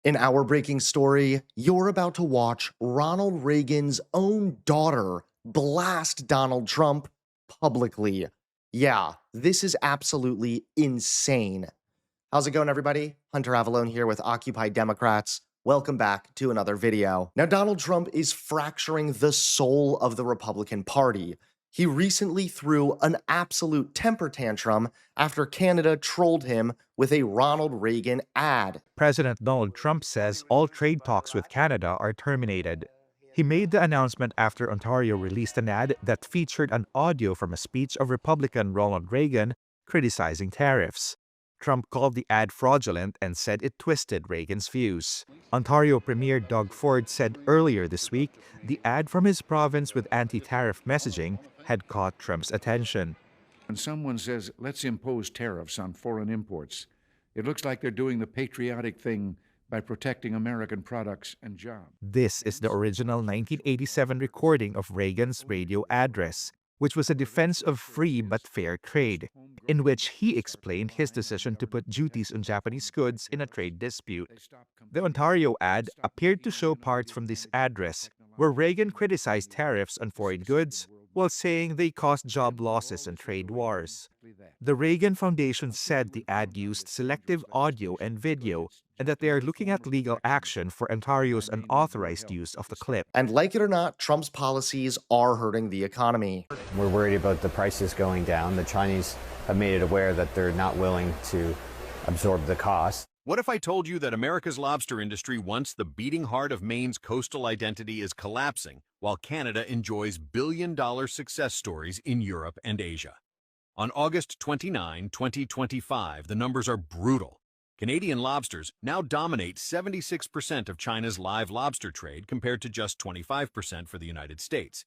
In our breaking story, you're about to watch Ronald Reagan's own daughter blast Donald Trump publicly. Yeah, this is absolutely insane. How's it going, everybody? Hunter Avalone here with Occupy Democrats. Welcome back to another video. Now, Donald Trump is fracturing the soul of the Republican Party. He recently threw an absolute temper tantrum after Canada trolled him with a Ronald Reagan ad. President Donald Trump says all trade talks with Canada are terminated. He made the announcement after Ontario released an ad that featured an audio from a speech of Republican Ronald Reagan criticizing tariffs. Trump called the ad fraudulent and said it twisted Reagan's views. Ontario Premier Doug Ford said earlier this week the ad from his province with anti-tariff messaging had caught Trump's attention. When someone says, let's impose tariffs on foreign imports, it looks like they're doing the patriotic thing by protecting American products and jobs. This is the original 1987 recording of Reagan's radio address, which was a defense of free but fair trade, in which he explained his decision to put duties on Japanese goods in a trade dispute. The Ontario ad appeared to show parts from this address where Reagan criticized tariffs on foreign goods while saying they caused job losses and trade wars. The Reagan Foundation said the ad used selective audio and video and that they are looking at legal action for Ontario's unauthorized use of the clip. And like it or not, Trump's policies are hurting the economy. We're worried about the prices going down. The Chinese have made it aware that they're not willing to absorb the cost. What if I told you that America's lobster industry, once the beating heart of Maine's coastal identity, is collapsing, while Canada enjoys billion-dollar success stories in Europe and Asia? On August 29, 2025, the numbers are brutal. Canadian lobsters now dominate 76% of China's live lobster trade compared to just 25% for the United States.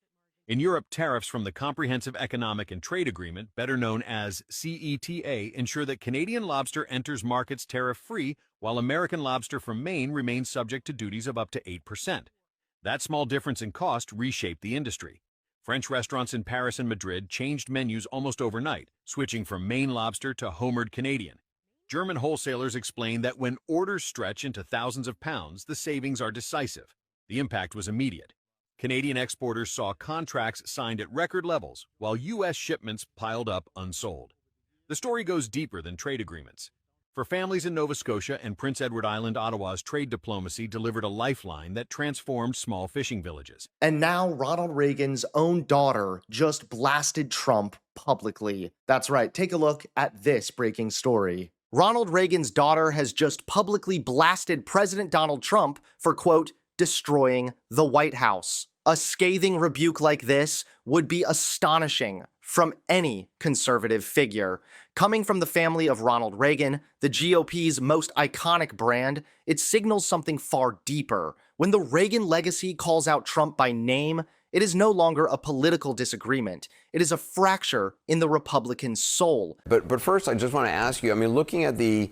In Europe, tariffs from the Comprehensive Economic and Trade Agreement, better known as CETA, ensure that Canadian lobster enters markets tariff-free, while American lobster from Maine remains subject to duties of up to 8%. That small difference in cost reshaped the industry. French restaurants in Paris and Madrid changed menus almost overnight, switching from Maine lobster to homered Canadian. German wholesalers explain that when orders stretch into thousands of pounds, the savings are decisive. The impact was immediate. Canadian exporters saw contracts signed at record levels, while U.S. shipments piled up unsold. The story goes deeper than trade agreements. For families in Nova Scotia and Prince Edward Island, Ottawa's trade diplomacy delivered a lifeline that transformed small fishing villages. And now Ronald Reagan's own daughter just blasted Trump publicly. That's right, take a look at this breaking story. Ronald Reagan's daughter has just publicly blasted President Donald Trump for, quote, destroying the White House. A scathing rebuke like this would be astonishing from any conservative figure. Coming from the family of Ronald Reagan, the GOP's most iconic brand, it signals something far deeper. When the Reagan legacy calls out Trump by name, it is no longer a political disagreement. It is a fracture in the Republican soul. But first, I just want to ask you, I mean, looking at these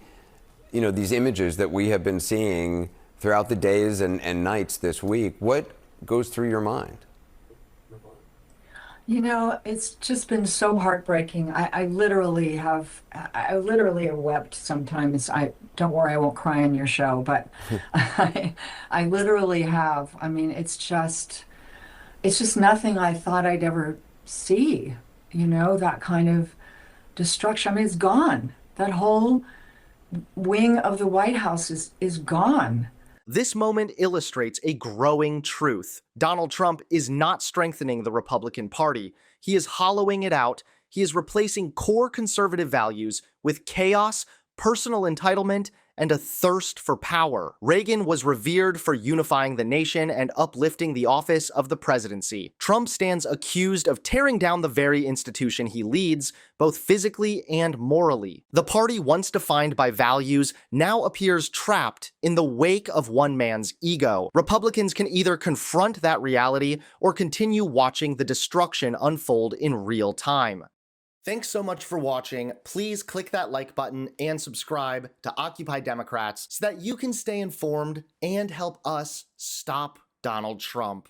images that we have been seeing throughout the days and nights this week, what goes through your mind? You know, it's just been so heartbreaking. I literally have wept sometimes. Don't worry, I won't cry on your show, but I literally have. I mean, it's just nothing I thought I'd ever see, that kind of destruction. I mean, it's gone. That whole wing of the White House is gone. This moment illustrates a growing truth. Donald Trump is not strengthening the Republican Party. He is hollowing it out. He is replacing core conservative values with chaos, personal entitlement, and a thirst for power. Reagan was revered for unifying the nation and uplifting the office of the presidency. Trump stands accused of tearing down the very institution he leads, both physically and morally. The party once defined by values now appears trapped in the wake of one man's ego. Republicans can either confront that reality or continue watching the destruction unfold in real time. Thanks so much for watching. Please click that like button and subscribe to Occupy Democrats so that you can stay informed and help us stop Donald Trump.